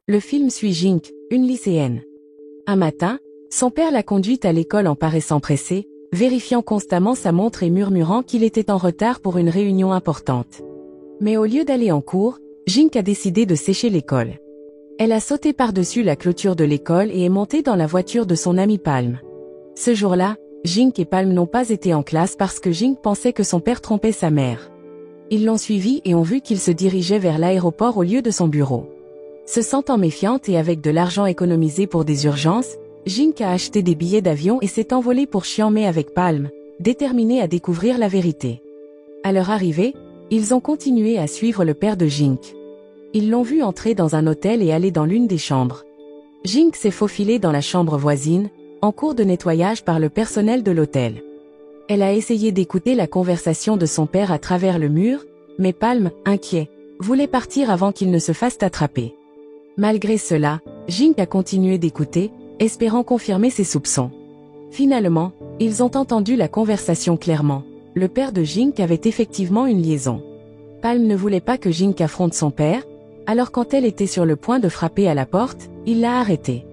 Le film suit Jink, une lycéenne. Un matin, son père l'a conduite à l'école en paraissant pressé, vérifiant constamment sa montre et murmurant qu'il était en retard pour une réunion importante. Mais au lieu d'aller en cours, Jink a décidé de sécher l'école. Elle a sauté par-dessus la clôture de l'école et est montée dans la voiture de son ami Palm. Ce jour-là, Jink et Palm n'ont pas été en classe parce que Jink pensait que son père trompait sa mère. Ils l'ont suivi et ont vu qu'il se dirigeait vers l'aéroport au lieu de son bureau. Se sentant méfiante et avec de l'argent économisé pour des urgences, Jink a acheté des billets d'avion et s'est envolé pour Chiang Mai avec Palm, déterminé à découvrir la vérité. À leur arrivée, ils ont continué à suivre le père de Jink. Ils l'ont vu entrer dans un hôtel et aller dans l'une des chambres. Jink s'est faufilée dans la chambre voisine, en cours de nettoyage par le personnel de l'hôtel. Elle a essayé d'écouter la conversation de son père à travers le mur, mais Palm, inquiet, voulait partir avant qu'il ne se fasse attraper. Malgré cela, Jink a continué d'écouter, espérant confirmer ses soupçons. Finalement, ils ont entendu la conversation clairement. Le père de Jink avait effectivement une liaison. Palm ne voulait pas que Jink affronte son père, alors quand elle était sur le point de frapper à la porte, il l'a arrêtée.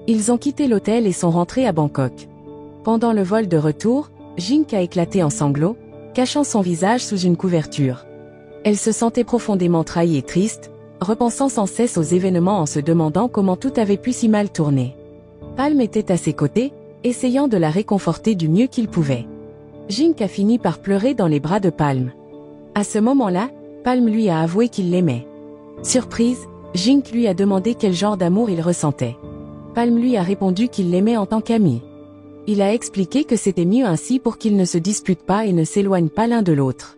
Ils ont quitté l'hôtel et sont rentrés à Bangkok. Pendant le vol de retour, Jink a éclaté en sanglots, cachant son visage sous une couverture. Elle se sentait profondément trahie et triste, repensant sans cesse aux événements en se demandant comment tout avait pu si mal tourner. Palm était à ses côtés, essayant de la réconforter du mieux qu'il pouvait. Jink a fini par pleurer dans les bras de Palm. À ce moment-là, Palm lui a avoué qu'il l'aimait. Surprise, Jink lui a demandé quel genre d'amour il ressentait. Palm lui a répondu qu'il l'aimait en tant qu'ami. Il a expliqué que c'était mieux ainsi pour qu'ils ne se disputent pas et ne s'éloignent pas l'un de l'autre.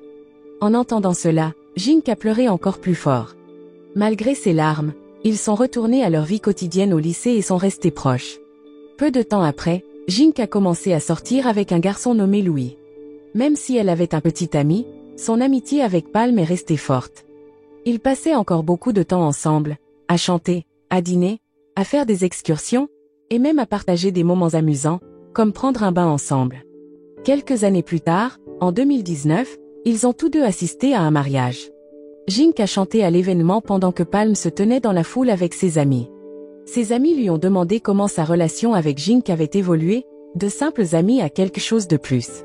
En entendant cela, Jink a pleuré encore plus fort. Malgré ses larmes, ils sont retournés à leur vie quotidienne au lycée et sont restés proches. Peu de temps après, Jink a commencé à sortir avec un garçon nommé Louis. Même si elle avait un petit ami, son amitié avec Palm est restée forte. Ils passaient encore beaucoup de temps ensemble, à chanter, à dîner, à faire des excursions, et même à partager des moments amusants, comme prendre un bain ensemble. Quelques années plus tard, en 2019, ils ont tous deux assisté à un mariage. Jink a chanté à l'événement pendant que Palm se tenait dans la foule avec ses amis. Ses amis lui ont demandé comment sa relation avec Jink avait évolué, de simples amis à quelque chose de plus.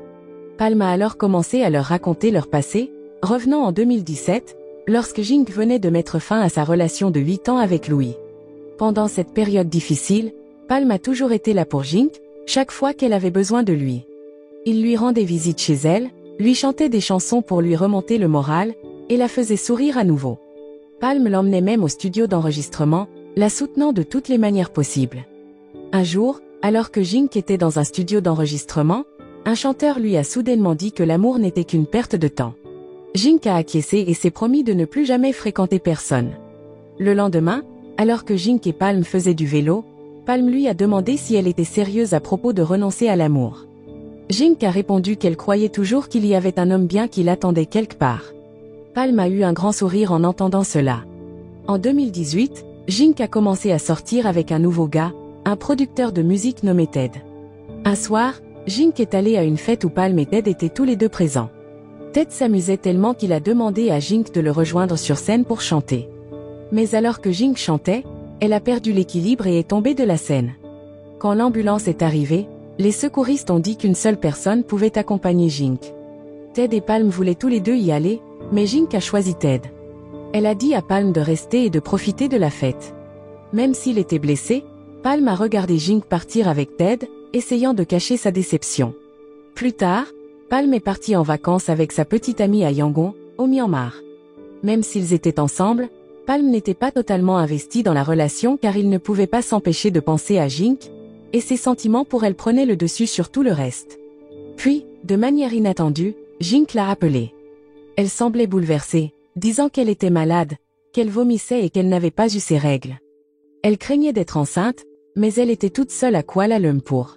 Palm a alors commencé à leur raconter leur passé, revenant en 2017, lorsque Jink venait de mettre fin à sa relation de 8 ans avec Louis. Pendant cette période difficile, Palm a toujours été là pour Jink, chaque fois qu'elle avait besoin de lui. Il lui rendait visite chez elle, lui chantait des chansons pour lui remonter le moral, et la faisait sourire à nouveau. Palm l'emmenait même au studio d'enregistrement, la soutenant de toutes les manières possibles. Un jour, alors que Jink était dans un studio d'enregistrement, un chanteur lui a soudainement dit que l'amour n'était qu'une perte de temps. Jink a acquiescé et s'est promis de ne plus jamais fréquenter personne. Le lendemain, alors que Jink et Palm faisaient du vélo, Palm lui a demandé si elle était sérieuse à propos de renoncer à l'amour. Jink a répondu qu'elle croyait toujours qu'il y avait un homme bien qui l'attendait quelque part. Palm a eu un grand sourire en entendant cela. En 2018, Jink a commencé à sortir avec un nouveau gars, un producteur de musique nommé Ted. Un soir, Jink est allé à une fête où Palm et Ted étaient tous les deux présents. Ted s'amusait tellement qu'il a demandé à Jink de le rejoindre sur scène pour chanter. Mais alors que Jink chantait, elle a perdu l'équilibre et est tombée de la scène. Quand l'ambulance est arrivée, les secouristes ont dit qu'une seule personne pouvait accompagner Jink. Ted et Palm voulaient tous les deux y aller, mais Jink a choisi Ted. Elle a dit à Palm de rester et de profiter de la fête. Même s'il était blessé, Palm a regardé Jink partir avec Ted, essayant de cacher sa déception. Plus tard, Palm est parti en vacances avec sa petite amie à Yangon, au Myanmar. Même s'ils étaient ensemble, Palm n'était pas totalement investi dans la relation car il ne pouvait pas s'empêcher de penser à Jink, et ses sentiments pour elle prenaient le dessus sur tout le reste. Puis, de manière inattendue, Jink l'a appelée. Elle semblait bouleversée, disant qu'elle était malade, qu'elle vomissait et qu'elle n'avait pas eu ses règles. Elle craignait d'être enceinte, mais elle était toute seule à Kuala Lumpur.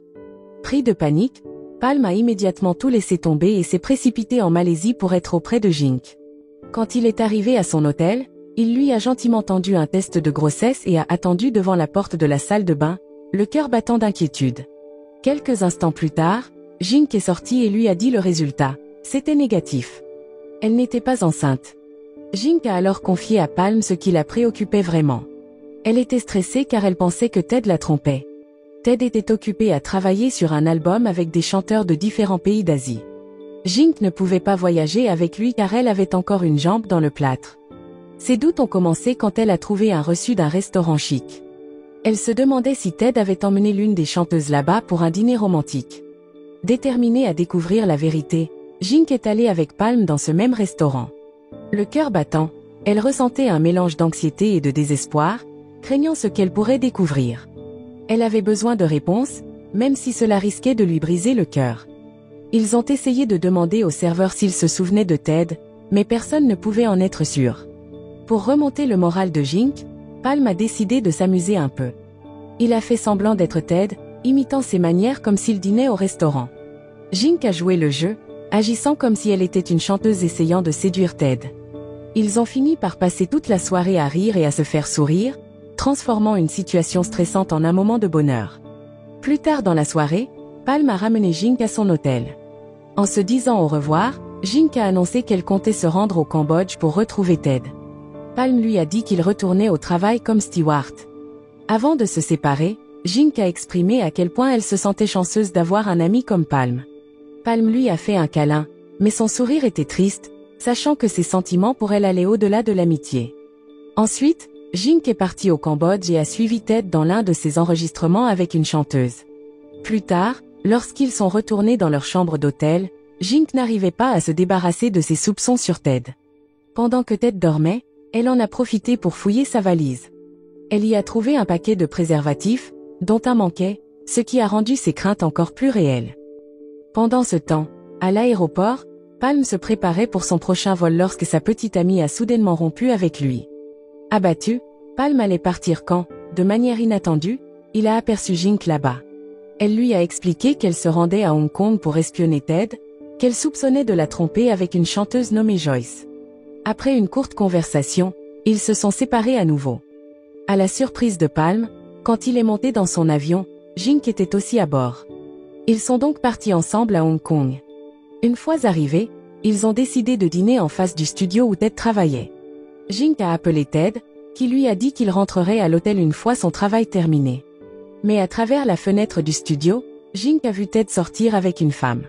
Pris de panique, Palm a immédiatement tout laissé tomber et s'est précipité en Malaisie pour être auprès de Jink. Quand il est arrivé à son hôtel, il lui a gentiment tendu un test de grossesse et a attendu devant la porte de la salle de bain, le cœur battant d'inquiétude. Quelques instants plus tard, Jink est sortie et lui a dit le résultat. C'était négatif. Elle n'était pas enceinte. Jink a alors confié à Palm ce qui la préoccupait vraiment. Elle était stressée car elle pensait que Ted la trompait. Ted était occupé à travailler sur un album avec des chanteurs de différents pays d'Asie. Jink ne pouvait pas voyager avec lui car elle avait encore une jambe dans le plâtre. Ses doutes ont commencé quand elle a trouvé un reçu d'un restaurant chic. Elle se demandait si Ted avait emmené l'une des chanteuses là-bas pour un dîner romantique. Déterminée à découvrir la vérité, Jink est allée avec Palm dans ce même restaurant. Le cœur battant, elle ressentait un mélange d'anxiété et de désespoir, craignant ce qu'elle pourrait découvrir. Elle avait besoin de réponses, même si cela risquait de lui briser le cœur. Ils ont essayé de demander au serveur s'il se souvenait de Ted, mais personne ne pouvait en être sûr. Pour remonter le moral de Jink, Palm a décidé de s'amuser un peu. Il a fait semblant d'être Ted, imitant ses manières comme s'il dînait au restaurant. Jink a joué le jeu, agissant comme si elle était une chanteuse essayant de séduire Ted. Ils ont fini par passer toute la soirée à rire et à se faire sourire, transformant une situation stressante en un moment de bonheur. Plus tard dans la soirée, Palm a ramené Jink à son hôtel. En se disant au revoir, Jink a annoncé qu'elle comptait se rendre au Cambodge pour retrouver Ted. Palm lui a dit qu'il retournait au travail comme steward. Avant de se séparer, Jink a exprimé à quel point elle se sentait chanceuse d'avoir un ami comme Palm. Palm lui a fait un câlin, mais son sourire était triste, sachant que ses sentiments pour elle allaient au-delà de l'amitié. Ensuite, Jink est parti au Cambodge et a suivi Ted dans l'un de ses enregistrements avec une chanteuse. Plus tard, lorsqu'ils sont retournés dans leur chambre d'hôtel, Jink n'arrivait pas à se débarrasser de ses soupçons sur Ted. Pendant que Ted dormait, elle en a profité pour fouiller sa valise. Elle y a trouvé un paquet de préservatifs, dont un manquait, ce qui a rendu ses craintes encore plus réelles. Pendant ce temps, à l'aéroport, Palm se préparait pour son prochain vol lorsque sa petite amie a soudainement rompu avec lui. Abattu, Palm allait partir quand, de manière inattendue, il a aperçu Jink là-bas. Elle lui a expliqué qu'elle se rendait à Hong Kong pour espionner Ted, qu'elle soupçonnait de la tromper avec une chanteuse nommée Joyce. Après une courte conversation, ils se sont séparés à nouveau. À la surprise de Palm, quand il est monté dans son avion, Jink était aussi à bord. Ils sont donc partis ensemble à Hong Kong. Une fois arrivés, ils ont décidé de dîner en face du studio où Ted travaillait. Jink a appelé Ted, qui lui a dit qu'il rentrerait à l'hôtel une fois son travail terminé. Mais à travers la fenêtre du studio, Jink a vu Ted sortir avec une femme.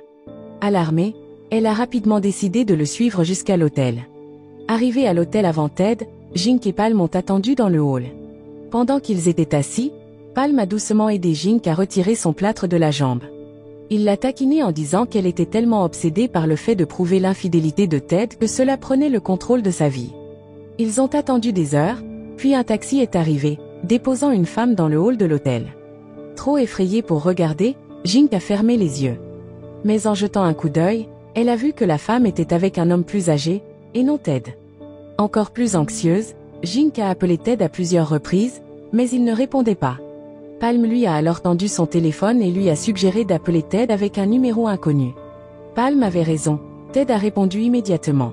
Alarmée, elle a rapidement décidé de le suivre jusqu'à l'hôtel. Arrivés à l'hôtel avant Ted, Jink et Palm ont attendu dans le hall. Pendant qu'ils étaient assis, Palm a doucement aidé Jink à retirer son plâtre de la jambe. Il l'a taquinée en disant qu'elle était tellement obsédée par le fait de prouver l'infidélité de Ted que cela prenait le contrôle de sa vie. Ils ont attendu des heures, puis un taxi est arrivé, déposant une femme dans le hall de l'hôtel. Trop effrayée pour regarder, Jink a fermé les yeux. Mais en jetant un coup d'œil, elle a vu que la femme était avec un homme plus âgé, et non Ted. Encore plus anxieuse, Jink a appelé Ted à plusieurs reprises, mais il ne répondait pas. Palm lui a alors tendu son téléphone et lui a suggéré d'appeler Ted avec un numéro inconnu. Palm avait raison, Ted a répondu immédiatement.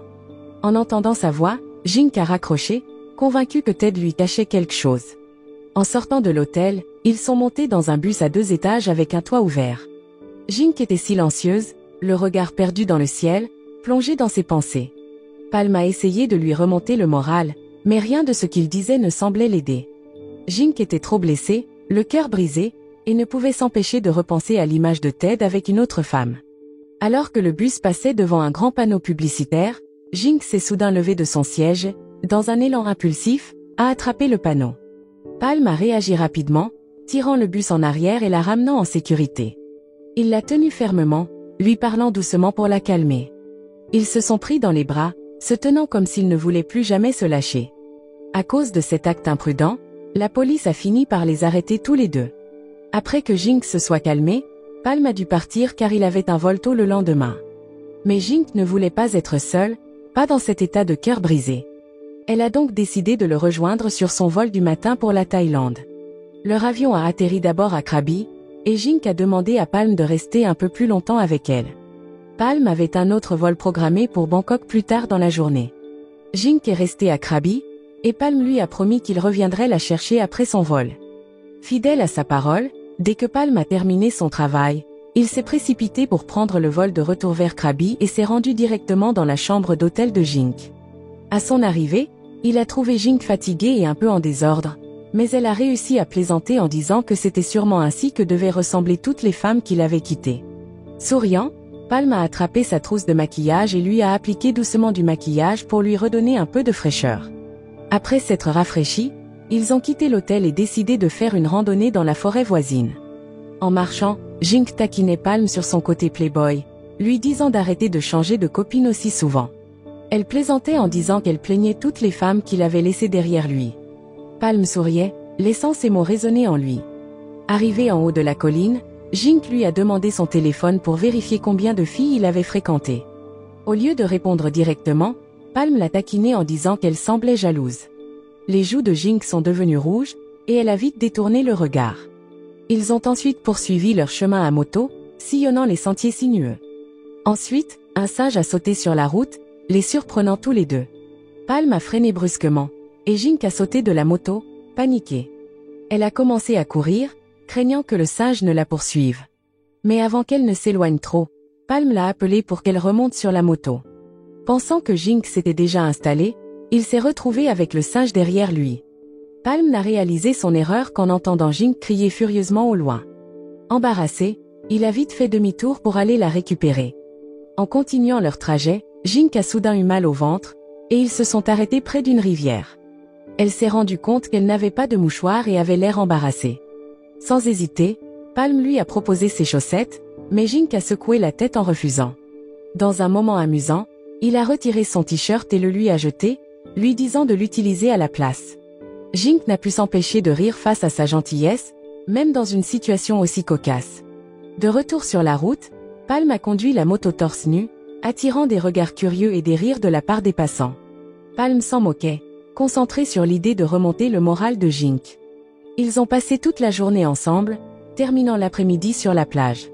En entendant sa voix, Jink a raccroché, convaincu que Ted lui cachait quelque chose. En sortant de l'hôtel, ils sont montés dans un bus à 2 étages avec un toit ouvert. Jink était silencieuse, le regard perdu dans le ciel, plongée dans ses pensées. Palm a essayé de lui remonter le moral, mais rien de ce qu'il disait ne semblait l'aider. Jink était trop blessée, le cœur brisé, et ne pouvait s'empêcher de repenser à l'image de Ted avec une autre femme. Alors que le bus passait devant un grand panneau publicitaire, Jink s'est soudain levé de son siège, dans un élan impulsif, a attrapé le panneau. Palm a réagi rapidement, tirant le bus en arrière et la ramenant en sécurité. Il l'a tenue fermement, lui parlant doucement pour la calmer. Ils se sont pris dans les bras, se tenant comme s'ils ne voulaient plus jamais se lâcher. À cause de cet acte imprudent, la police a fini par les arrêter tous les deux. Après que Jink se soit calmé, Palm a dû partir car il avait un vol tôt le lendemain. Mais Jink ne voulait pas être seule, pas dans cet état de cœur brisé. Elle a donc décidé de le rejoindre sur son vol du matin pour la Thaïlande. Leur avion a atterri d'abord à Krabi, et Jink a demandé à Palm de rester un peu plus longtemps avec elle. Palm avait un autre vol programmé pour Bangkok plus tard dans la journée. Jink est resté à Krabi, et Palm lui a promis qu'il reviendrait la chercher après son vol. Fidèle à sa parole, dès que Palm a terminé son travail, il s'est précipité pour prendre le vol de retour vers Krabi et s'est rendu directement dans la chambre d'hôtel de Jink. À son arrivée, il a trouvé Jink fatiguée et un peu en désordre, mais elle a réussi à plaisanter en disant que c'était sûrement ainsi que devaient ressembler toutes les femmes qu'il avait quittées. Souriant, Palm a attrapé sa trousse de maquillage et lui a appliqué doucement du maquillage pour lui redonner un peu de fraîcheur. Après s'être rafraîchis, ils ont quitté l'hôtel et décidé de faire une randonnée dans la forêt voisine. En marchant, Jink taquinait Palm sur son côté playboy, lui disant d'arrêter de changer de copine aussi souvent. Elle plaisantait en disant qu'elle plaignait toutes les femmes qu'il avait laissées derrière lui. Palm souriait, laissant ces mots résonner en lui. Arrivé en haut de la colline, Jink lui a demandé son téléphone pour vérifier combien de filles il avait fréquentées. Au lieu de répondre directement, Palm l'a taquinée en disant qu'elle semblait jalouse. Les joues de Jink sont devenues rouges, et elle a vite détourné le regard. Ils ont ensuite poursuivi leur chemin à moto, sillonnant les sentiers sinueux. Ensuite, un singe a sauté sur la route, les surprenant tous les deux. Palm a freiné brusquement, et Jink a sauté de la moto, paniquée. Elle a commencé à courir, craignant que le singe ne la poursuive. Mais avant qu'elle ne s'éloigne trop, Palm l'a appelé pour qu'elle remonte sur la moto. Pensant que Jink s'était déjà installé, il s'est retrouvé avec le singe derrière lui. Palm n'a réalisé son erreur qu'en entendant Jink crier furieusement au loin. Embarrassé, il a vite fait demi-tour pour aller la récupérer. En continuant leur trajet, Jink a soudain eu mal au ventre, et ils se sont arrêtés près d'une rivière. Elle s'est rendue compte qu'elle n'avait pas de mouchoir et avait l'air embarrassée. Sans hésiter, Palm lui a proposé ses chaussettes, mais Jink a secoué la tête en refusant. Dans un moment amusant, il a retiré son t-shirt et le lui a jeté, lui disant de l'utiliser à la place. Jink n'a pu s'empêcher de rire face à sa gentillesse, même dans une situation aussi cocasse. De retour sur la route, Palm a conduit la moto torse nu, attirant des regards curieux et des rires de la part des passants. Palm s'en moquait, concentré sur l'idée de remonter le moral de Jink. Ils ont passé toute la journée ensemble, terminant l'après-midi sur la plage.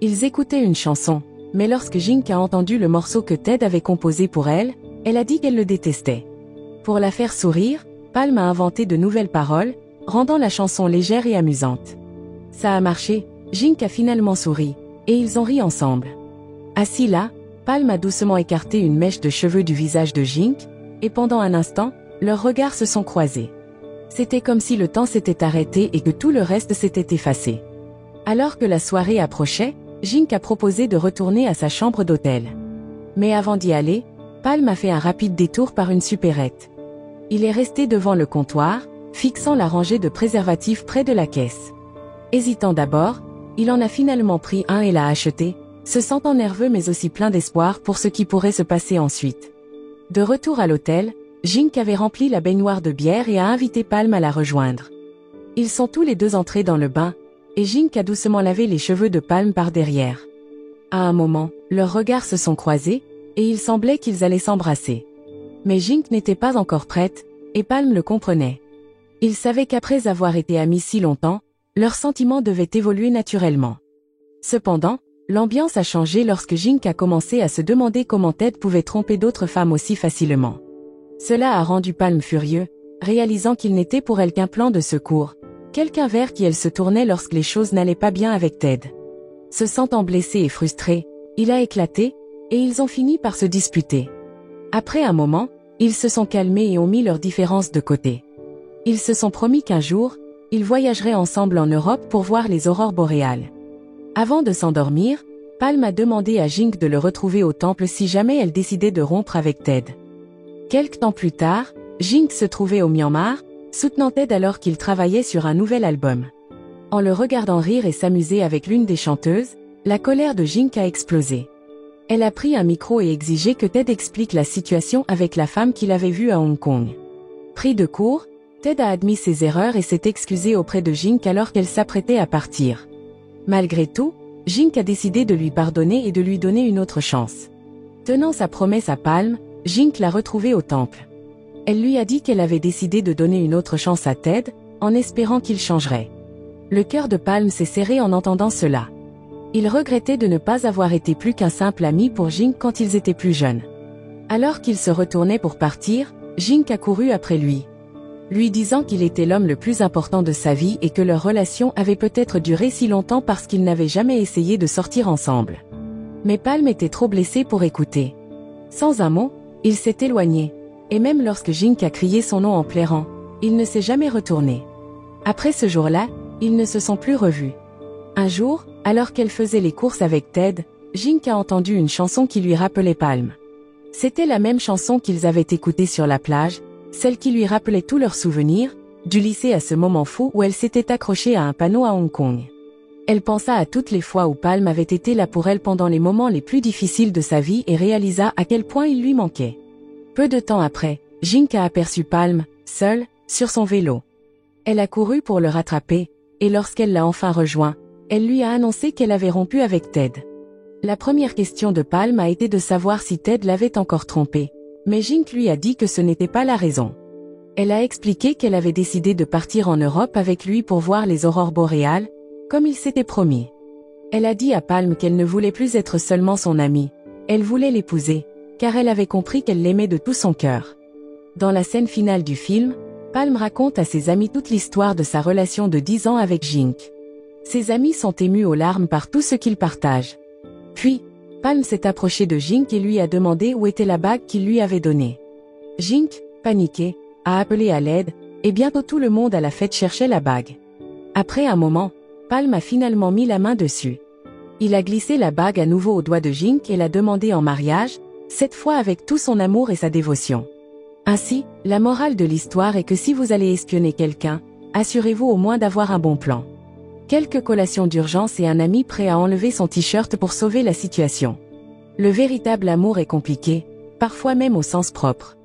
Ils écoutaient une chanson, mais lorsque Jink a entendu le morceau que Ted avait composé pour elle, elle a dit qu'elle le détestait. Pour la faire sourire, Palm a inventé de nouvelles paroles, rendant la chanson légère et amusante. Ça a marché, Jink a finalement souri, et ils ont ri ensemble. Assis là, Palm a doucement écarté une mèche de cheveux du visage de Jink, et pendant un instant, leurs regards se sont croisés. C'était comme si le temps s'était arrêté et que tout le reste s'était effacé. Alors que la soirée approchait, Jink a proposé de retourner à sa chambre d'hôtel. Mais avant d'y aller, Palm a fait un rapide détour par une supérette. Il est resté devant le comptoir, fixant la rangée de préservatifs près de la caisse. Hésitant d'abord, il en a finalement pris un et l'a acheté, se sentant nerveux mais aussi plein d'espoir pour ce qui pourrait se passer ensuite. De retour à l'hôtel, Jink avait rempli la baignoire de bière et a invité Palm à la rejoindre. Ils sont tous les deux entrés dans le bain, et Jink a doucement lavé les cheveux de Palm par derrière. À un moment, leurs regards se sont croisés, et il semblait qu'ils allaient s'embrasser. Mais Jink n'était pas encore prête, et Palm le comprenait. Il savait qu'après avoir été amis si longtemps, leurs sentiments devaient évoluer naturellement. Cependant, l'ambiance a changé lorsque Jink a commencé à se demander comment Ted pouvait tromper d'autres femmes aussi facilement. Cela a rendu Palm furieux, réalisant qu'il n'était pour elle qu'un plan de secours, quelqu'un vers qui elle se tournait lorsque les choses n'allaient pas bien avec Ted. Se sentant blessé et frustré, il a éclaté, et ils ont fini par se disputer. Après un moment, ils se sont calmés et ont mis leurs différences de côté. Ils se sont promis qu'un jour, ils voyageraient ensemble en Europe pour voir les aurores boréales. Avant de s'endormir, Palm a demandé à Jink de le retrouver au temple si jamais elle décidait de rompre avec Ted. Quelque temps plus tard, Jink se trouvait au Myanmar, soutenant Ted alors qu'il travaillait sur un nouvel album. En le regardant rire et s'amuser avec l'une des chanteuses, la colère de Jink a explosé. Elle a pris un micro et exigé que Ted explique la situation avec la femme qu'il avait vue à Hong Kong. Pris de court, Ted a admis ses erreurs et s'est excusé auprès de Jink alors qu'elle s'apprêtait à partir. Malgré tout, Jink a décidé de lui pardonner et de lui donner une autre chance. Tenant sa promesse à Palm, Jink l'a retrouvée au temple. Elle lui a dit qu'elle avait décidé de donner une autre chance à Ted, en espérant qu'il changerait. Le cœur de Palm s'est serré en entendant cela. Il regrettait de ne pas avoir été plus qu'un simple ami pour Jink quand ils étaient plus jeunes. Alors qu'il se retournait pour partir, Jink a couru après lui disant qu'il était l'homme le plus important de sa vie et que leur relation avait peut-être duré si longtemps parce qu'ils n'avaient jamais essayé de sortir ensemble. Mais Palm était trop blessé pour écouter. Sans un mot, il s'est éloigné, et même lorsque Jink a crié son nom en pleurant, il ne s'est jamais retourné. Après ce jour-là, ils ne se sont plus revus. Un jour, alors qu'elle faisait les courses avec Ted, Jink a entendu une chanson qui lui rappelait Palm. C'était la même chanson qu'ils avaient écoutée sur la plage, celle qui lui rappelait tous leurs souvenirs, du lycée à ce moment fou où elle s'était accrochée à un panneau à Hong Kong. Elle pensa à toutes les fois où Palm avait été là pour elle pendant les moments les plus difficiles de sa vie et réalisa à quel point il lui manquait. Peu de temps après, Jink a aperçu Palm, seule, sur son vélo. Elle a couru pour le rattraper, et lorsqu'elle l'a enfin rejoint, elle lui a annoncé qu'elle avait rompu avec Ted. La première question de Palm a été de savoir si Ted l'avait encore trompée, mais Jink lui a dit que ce n'était pas la raison. Elle a expliqué qu'elle avait décidé de partir en Europe avec lui pour voir les aurores boréales, comme il s'était promis. Elle a dit à Palm qu'elle ne voulait plus être seulement son amie, elle voulait l'épouser, car elle avait compris qu'elle l'aimait de tout son cœur. Dans la scène finale du film, Palm raconte à ses amis toute l'histoire de sa relation de 10 ans avec Jink. Ses amis sont émus aux larmes par tout ce qu'ils partagent. Puis, Palm s'est approché de Jink et lui a demandé où était la bague qu'il lui avait donnée. Jink, paniqué, a appelé à l'aide, et bientôt tout le monde à la fête cherchait la bague. Après un moment, Palm a finalement mis la main dessus. Il a glissé la bague à nouveau au doigt de Jink et l'a demandé en mariage, cette fois avec tout son amour et sa dévotion. Ainsi, la morale de l'histoire est que si vous allez espionner quelqu'un, assurez-vous au moins d'avoir un bon plan. Quelques collations d'urgence et un ami prêt à enlever son t-shirt pour sauver la situation. Le véritable amour est compliqué, parfois même au sens propre.